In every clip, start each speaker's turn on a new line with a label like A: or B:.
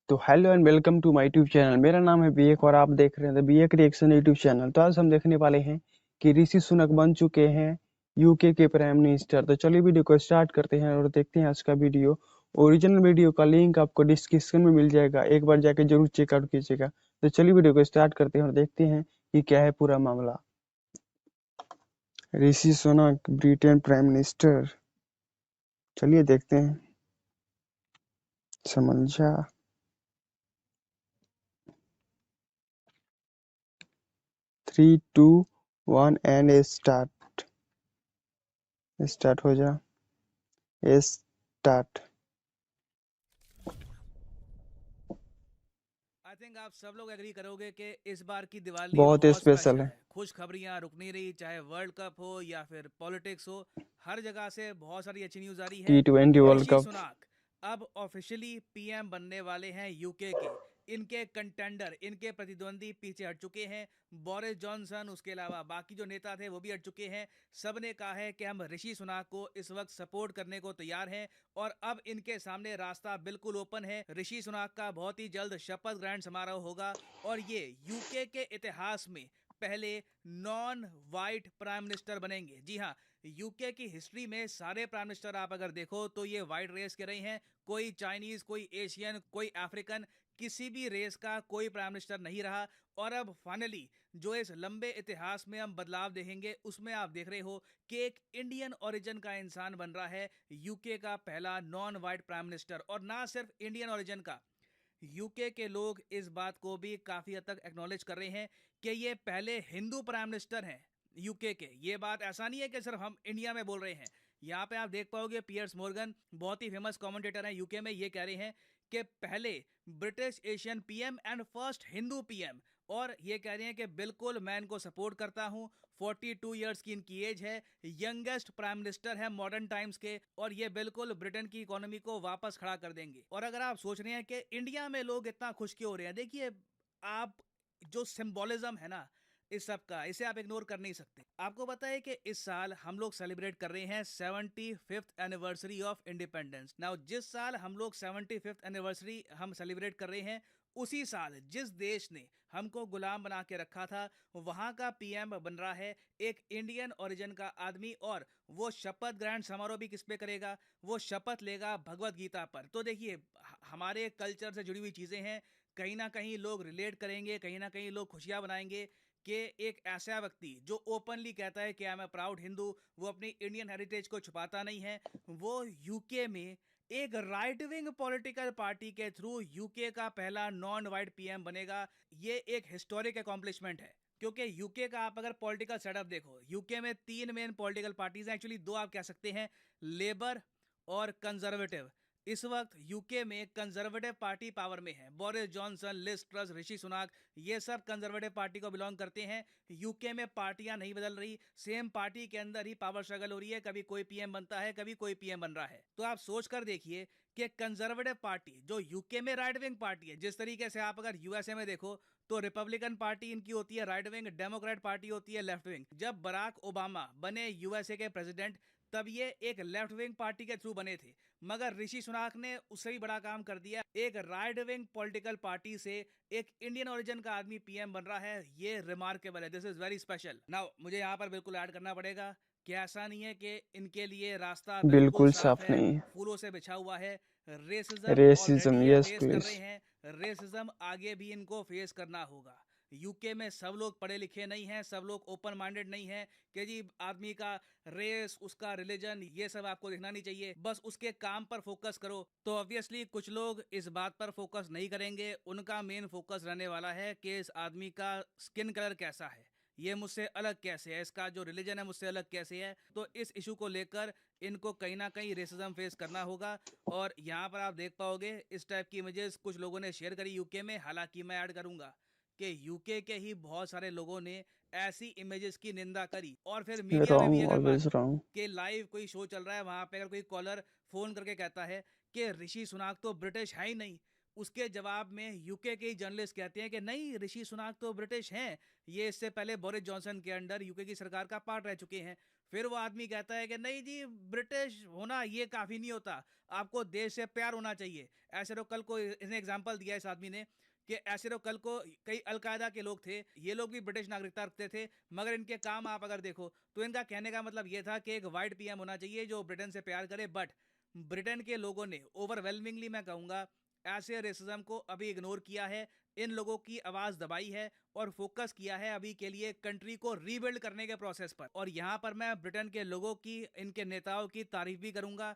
A: तो hello and welcome to my YouTube channel. मेरा नाम है विवेक और आप देख रहे हैं विवेक रिएक्शन यूट्यूब चैनल। तो आज हम देखने वाले हैं कि ऋषि सुनक बन चुके हैं यूके के प्राइम मिनिस्टर। तो चलिए वीडियो को स्टार्ट करते हैं और देखते हैं आज का वीडियो। ओरिजिनल वीडियो का लिंक आपको डिस्क्रिप्शन में मिल जाएगा, एक बार जाके जरूर चेकआउट कीजिएगा। तो चलिए वीडियो को स्टार्ट करते हैं और देखते हैं कि क्या है पूरा मामला। Rishi Sunak Britain prime minister, चलिए देखते हैं। समझा 3, 2, 1 एंड स्टार्ट हो जा। स्टार्ट।
B: आई थिंक आप सब लोग एग्री करोगे कि इस बार की दिवाली
A: बहुत
B: बहुत
A: स्पेशल
B: स्पेशल
A: है।
B: है। खुशखबरियां रुक नहीं रही, चाहे वर्ल्ड कप हो या फिर पॉलिटिक्स हो, हर जगह से बहुत सारी अच्छी न्यूज आ रही है।
A: T20 वर्ल्ड
B: ऋषि
A: कप।
B: सुनाक अब ऑफिशियली पीएम बनने वाले हैं यूके के। इनके कंटेंडर, इनके प्रतिद्वंदी पीछे हट चुके हैं। बोरिस जॉनसन, उसके अलावा बाकी जो नेता थे वो भी हट चुके हैं। सब ने कहा है कि हम ऋषि सुनाक को इस वक्त सपोर्ट करने को तैयार हैं और अब इनके सामने रास्ता बिल्कुल ओपन है। ऋषि सुनाक का बहुत ही जल्द शपथ ग्रहण समारोह होगा और ये यूके के इतिहास में पहले नॉन वाइट प्राइम मिनिस्टर बनेंगे। जी हाँ, यूके की हिस्ट्री में सारे प्राइम मिनिस्टर आप अगर देखो तो ये वाइट रेस के रहे हैं। कोई चाइनीज, कोई एशियन, कोई अफ्रीकन, किसी भी रेस का कोई प्राइम मिनिस्टर नहीं रहा। और अब फाइनली जो इस लंबे इतिहास में हम बदलाव देखेंगे उसमें आप देख रहे हो कि एक इंडियन ओरिजिन का इंसान बन रहा है यूके का पहला नॉन वाइट प्राइम मिनिस्टर। और ना सिर्फ इंडियन ओरिजिन का, यूके के लोग इस बात को भी काफी हद तक एक्नॉलेज कर रहे हैं कि ये पहले हिंदू प्राइम मिनिस्टर हैं यूके के। ये बात ऐसा नहीं है कि सिर्फ हम इंडिया में बोल रहे हैं। यहाँ पे आप देख पाओगे पियर्स मॉर्गन, बहुत ही फेमस कमेंटेटर हैं यूके में, ये कह रहे हैं कि पहले British Asian PM and first Hindu PM. और ये कह रहे हैं कि बिल्कुल मैं इनको सपोर्ट करता हूं। 42 इयर्स की इनकी एज है, यंगेस्ट प्राइम मिनिस्टर है मॉडर्न टाइम्स के, और ये बिल्कुल ब्रिटेन की इकोनॉमी को वापस खड़ा कर देंगे। और अगर आप सोच रहे हैं कि इंडिया में लोग इतना खुश क्यों हो रहे हैं, देखिए आप, जो सिंबोलिज्म है ना इस सब का, इसे आप इग्नोर कर नहीं सकते। आपको पता है कि इस साल हम लोग सेलिब्रेट कर रहे हैं 75th anniversary of independence. Now जिस साल हम लोग 75th एनिवर्सरी हम सेलिब्रेट कर रहे हैं, उसी साल जिस देश ने हमको गुलाम बना के रखा था, वहां का पीएम बन रहा है एक इंडियन ओरिजिन का आदमी। और वो शपथ ग्रहण समारोह भी किस पे करेगा? वो शपथ लेगा भगवत गीता पर। तो देखिए, हमारे कल्चर से जुड़ी हुई चीजें हैं, कहीं ना कहीं लोग रिलेट करेंगे, कहीं ना कहीं लोग खुशियां बनाएंगे कि एक ऐसा व्यक्ति जो ओपनली कहता है कि I am a proud Hindu, वो अपनी इंडियन हेरिटेज को छुपाता नहीं है, वो यूके में एक राइट विंग पॉलिटिकल पार्टी के थ्रू यूके का पहला नॉन वाइट पीएम बनेगा। ये एक हिस्टोरिक अकॉम्प्लिशमेंट है। क्योंकि यूके का आप अगर पॉलिटिकल सेटअप देखो, यूके में 3 मेन पॉलिटिकल पार्टीज हैं, एक्चुअली 2 आप कह सकते हैं, लेबर और कंजर्वेटिव। इस वक्त यूके में कंजर्वेटिव पार्टी पावर में है। बोरिस जॉनसन, लिज ट्रस, ऋषि सुनाक, ये सब कंजर्वेटिव पार्टी को बिलोंग करते हैं। यूके में पार्टियां नहीं बदल रही, सेम पार्टी के अंदर ही पावर स्ट्रगल हो रही है। कभी कोई पीएम बनता है, कभी कोई पीएम बन रहा है। तो आप सोच कर देखिए कि कंजर्वेटिव पार्टी जो यूके में राइट विंग पार्टी है, जिस तरीके से आप अगर यूएसए में देखो तो रिपब्लिकन पार्टी इनकी होती है राइट विंग, डेमोक्रेट पार्टी होती है लेफ्ट विंग। जब बराक ओबामा बने यूएसए के प्रेसिडेंट, तब ये एक लेफ्ट विंग पार्टी के थ्रू बने थे। मगर ऋषि सुनाक ने उससे भी बड़ा काम कर दिया, एक राइट विंग पॉलिटिकल पार्टी से एक इंडियन ओरिजिन का आदमी पीएम बन रहा है। ये रिमार्केबल है, this is very special. Now मुझे यहाँ पर बिल्कुल ऐड करना पड़ेगा कि ऐसा नहीं है कि इनके लिए रास्ता बिल्कुल
A: बिल्कुल
B: साफ
A: साफ
B: है,
A: नहीं है।
B: फूलों से बिछा हुआ है। रेसिज्म ऑलरेडी
A: रेसिज्म,
B: ये
A: यस
B: फेस कर रहे
A: प्लीज।
B: हैं, रेसिज्म आगे भी इनको फेस करना होगा। यूके में सब लोग पढ़े लिखे नहीं हैं, सब लोग ओपन माइंडेड नहीं हैं कि जी आदमी का रेस, उसका रिलीजन, ये सब आपको देखना नहीं चाहिए, बस उसके काम पर फोकस करो। तो ऑब्वियसली कुछ लोग इस बात पर फोकस नहीं करेंगे, उनका मेन फोकस रहने वाला है कि इस आदमी का स्किन कलर कैसा है, ये मुझसे अलग कैसे है, इसका जो रिलीजन है मुझसे अलग कैसे है। तो इस इशू को लेकर इनको कहीं ना कहीं रेसिज्म फेस करना होगा। और यहाँ पर आप देख पाओगे इस टाइप की इमेजेस कुछ लोगों ने शेयर करी यूके में। हालांकि मैं ऐड करूंगा कि यूके के ही बहुत सारे लोगों ने ऐसी इमेजेस की निंदा करी। और फिर मीडिया में भी
A: रॉन्ग,
B: अगर बात
A: ऑलवेज
B: की
A: रॉन्ग।
B: कि लाइव कोई शो चल रहा है, वहां पे अगर कोई कॉलर फोन करके कहता है कि ऋषि सुनाक तो ब्रिटिश है ही नहीं, उसके जवाब में यूके के ही जर्नलिस्ट कहते हैं कि नहीं, ऋषि सुनाक तो ब्रिटिश हैं, ये इससे पहले बोरिस जॉनसन के अंडर यूके की सरकार का पार्ट रह चुके हैं। फिर वो आदमी कहता है कि नहीं जी, ब्रिटिश होना ये काफ़ी नहीं होता, आपको देश से प्यार होना चाहिए। ऐसे तो कल को इसने एग्जाम्पल दिया इस आदमी ने कि ऐसे तो कल को कई अलकायदा के लोग थे, ये लोग भी ब्रिटिश नागरिकता रखते थे, मगर इनके काम आप अगर देखो तो इनका कहने का मतलब ये था कि एक वाइट पीएम होना चाहिए जो ब्रिटेन से प्यार करे। बट ब्रिटेन के लोगों ने ओवरवेलमिंगली, मैं कहूँगा, ऐसे रेसिज्म को अभी इग्नोर किया है, इन लोगों की आवाज़ दबाई है और फोकस किया है अभी के लिए कंट्री को रीबिल्ड करने के प्रोसेस पर। और यहाँ पर मैं ब्रिटेन के लोगों की, इनके नेताओं की तारीफ भी करूँगा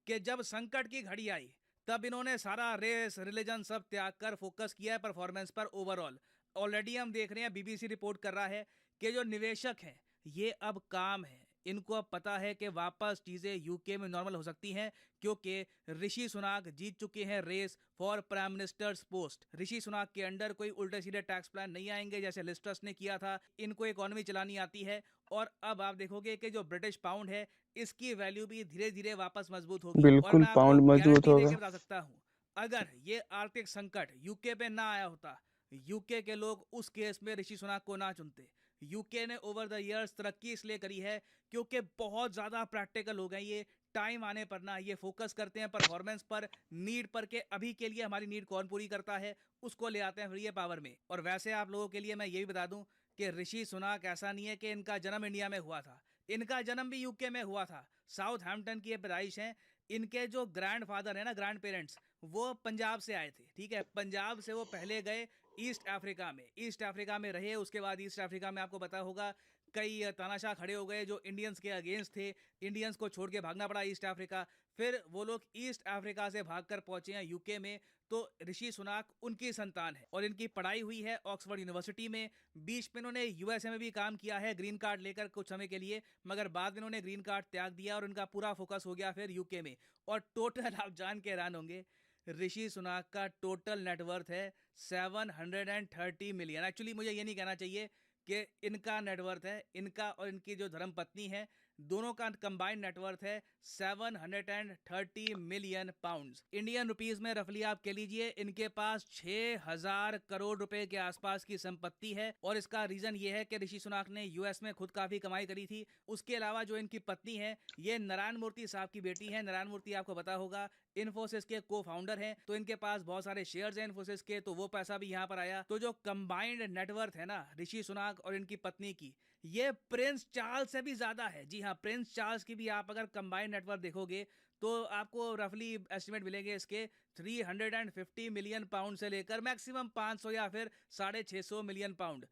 B: कि जब संकट की घड़ी आई तब इन्होंने सारा रेस रिलीजन सब त्याग कर फोकस किया है परफॉर्मेंस पर ओवरऑल। ऑलरेडी हम देख रहे हैं, बीबीसी रिपोर्ट कर रहा है कि जो निवेशक हैं ये अब काम है, इनको अब पता है कि वापस चीज़ें यूके में नॉर्मल हो सकती हैं, क्योंकि ऋषि सुनाक जीत चुके हैं race for prime ministers post. Rishi Sunak के अंडर कोई उल्टे सीधे टैक्स प्लान नहीं आएंगे जैसे लिज ट्रस ने किया था, इनको इकोनॉमी चलानी आती है। और अब आप देखोगे कि जो ब्रिटिश पाउंड है इसकी वैल्यू भी धीरे धीरे वापस मजबूत होगी। और
A: बिल्कुल
B: मैं आपको
A: पाउंड मजबूत
B: गारंटी देके
A: होगा।
B: बता सकता हूँ, अगर ये आर्थिक संकट यूके पे ना आया होता, यूके के लोग उस केस में ऋषि सुनाक को ना चुनते। यूके ने ओवर द इयर्स तरक्की इसलिए करी है क्योंकि बहुत ज़्यादा प्रैक्टिकल हो गए ये, टाइम आने पर ना ये फोकस करते हैं परफॉर्मेंस पर, नीड पर, के अभी के लिए हमारी नीड कौन पूरी करता है उसको ले आते हैं फिर ये पावर में। और वैसे आप लोगों के लिए मैं ये भी बता दूं कि ऋषि सुनाक ऐसा नहीं है कि इनका जन्म इंडिया में हुआ था, इनका जन्म भी यूके में हुआ था। साउथ हैम्पटन की ये पैदाइश है। इनके जो ग्रैंड फादर है ना, ग्रैंड पेरेंट्स, वो पंजाब से आए थे, ठीक है। पंजाब से वो पहले गए ईस्ट अफ्रीका में, ईस्ट अफ्रीका में रहे। उसके बाद ईस्ट अफ्रीका में आपको पता होगा कई तानाशाह खड़े हो गए जो इंडियंस के अगेंस्ट थे, इंडियंस को छोड़ के भागना पड़ा ईस्ट अफ्रीका। फिर वो लोग ईस्ट अफ्रीका से भागकर पहुंचे हैं यूके में। तो ऋषि सुनाक उनकी संतान है और इनकी पढ़ाई हुई है ऑक्सफोर्ड यूनिवर्सिटी में। बीच में इन्होंने यूएसए में भी काम किया है ग्रीन कार्ड लेकर कुछ समय के लिए, मगर बाद में इन्होंने ग्रीन कार्ड त्याग दिया और उनका पूरा फोकस हो गया फिर यूके में। और टोटल आप जान के हैरान होंगे, ऋषि सुनाक का टोटल नेटवर्थ है 730 मिलियन। एक्चुअली मुझे ये नहीं कहना चाहिए कि इनका नेटवर्थ है, इनका और इनकी जो धर्मपत्नी है दोनों का कंबाइंड नेटवर्थ है 730 मिलियन पाउंड्स। इंडियन रुपीस में रफली आप कह लीजिए इनके पास 6000 करोड़ रुपए के आसपास की संपत्ति है। और इसका रीजन ये है कि ऋषि सुनाक ने यूएस में खुद काफी कमाई करी थी। उसके अलावा जो इनकी पत्नी है ये नारायण मूर्ति साहब की बेटी है। नारायण मूर्ति आपको पता होगा इन्फोसिस के को फाउंडर हैं, तो इनके पास बहुत सारे शेयर्स हैं इन्फोसिस के, तो वो पैसा भी यहाँ पर आया। तो जो कंबाइंड नेटवर्थ है ना ऋषि सुनाक और इनकी पत्नी की, ये प्रिंस चार्ल्स से भी ज्यादा है। जी हाँ, प्रिंस चार्ल्स की भी आप अगर कंबाइंड नेटवर्थ देखोगे तो आपको रफली एस्टिमेट मिलेंगे इसके 350 मिलियन पाउंड से लेकर मैक्सिमम 500 या फिर 650 मिलियन पाउंड।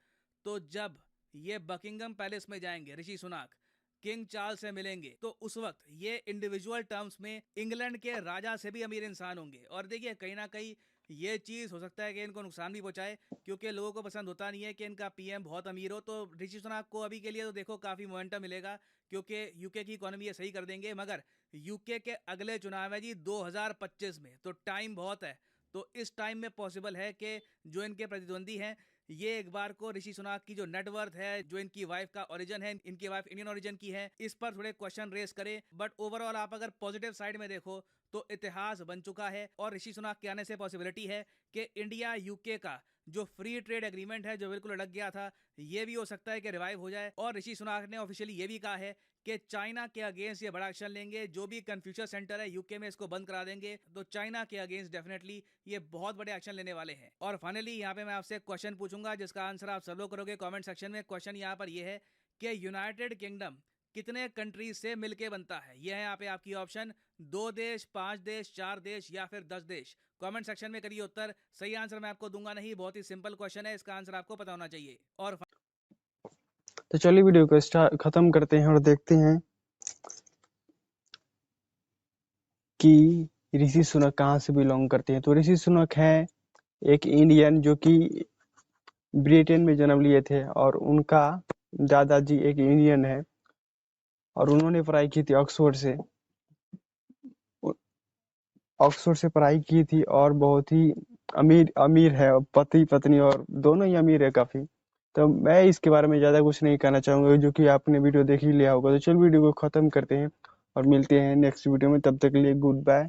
B: तो जब ये बकिंगम पैलेस में जाएंगे ऋषि सुनाक, किंग चार्ल्स से मिलेंगे, तो उस वक्त ये इंडिविजुअल टर्म्स में इंग्लैंड के राजा से भी अमीर इंसान होंगे। और देखिए कहीं ना कहीं ये चीज़ हो सकता है कि इनको नुकसान भी पहुंचाए, क्योंकि लोगों को पसंद होता नहीं है कि इनका पीएम बहुत अमीर हो। तो ऋषि सुनाक को अभी के लिए तो देखो काफ़ी मोमेंटम मिलेगा, क्योंकि यूके की इकोनॉमी ये सही कर देंगे। मगर यूके के अगले चुनाव है जी 2025 में, तो टाइम बहुत है। तो इस टाइम में पॉसिबल है कि जो इनके प्रतिद्वंदी हैं ये एक बार को ऋषि सुनाक की जो नेटवर्थ है, जो इनकी वाइफ का ओरिजिन है, इनकी वाइफ इंडियन ओरिजिन की है, इस पर थोड़े क्वेश्चन रेस करे। बट ओवरऑल आप अगर पॉजिटिव साइड में देखो तो इतिहास बन चुका है और ऋषि सुनाक के आने से पॉसिबिलिटी है कि इंडिया यूके का जो फ्री ट्रेड एग्रीमेंट है जो बिल्कुल अटक गया था, ये भी हो सकता है कि रिवाइव हो जाए। और ऋषि सुनाक ने ऑफिशियली ये भी कहा है कि चाइना के अगेंस्ट ये बड़ा एक्शन लेंगे, जो भी कन्फ्यूशस सेंटर है यूके में इसको बंद करा देंगे। तो चाइना के अगेंस्ट डेफिनेटली ये बहुत बड़े एक्शन लेने वाले हैं। और फाइनली यहाँ पे मैं आपसे एक क्वेश्चन पूछूंगा जिसका आंसर आप सब लोग करोगे कमेंट सेक्शन में। क्वेश्चन यहाँ पर ये है कि यूनाइटेड किंगडम कितने कंट्रीज से मिलके बनता है। यह है यहाँ पे आपकी ऑप्शन, 2 देश, 5 देश, 4 देश या फिर 10 देश। कमेंट सेक्शन में करिए उत्तर। सही आंसर मैं आपको दूंगा नहीं, बहुत ही सिंपल क्वेश्चन है, इसका आंसर आपको पता होना चाहिए। और
A: तो चलिए वीडियो को खत्म करते हैं और देखते हैं कि ऋषि सुनक कहाँ से बिलोंग करते हैं। तो ऋषि सुनक है एक इंडियन जो कि ब्रिटेन में जन्म लिए थे और उनका दादाजी एक इंडियन है और उन्होंने पढ़ाई की थी ऑक्सफोर्ड से पढ़ाई की थी और बहुत ही अमीर है, पति पत्नी और दोनों ही अमीर है काफी। तो मैं इसके बारे में ज्यादा कुछ नहीं कहना चाहूंगा, जो कि आपने वीडियो देख ही लिया होगा। तो चल वीडियो को खत्म करते हैं और मिलते हैं नेक्स्ट वीडियो में। तब तक के लिए गुड बाय।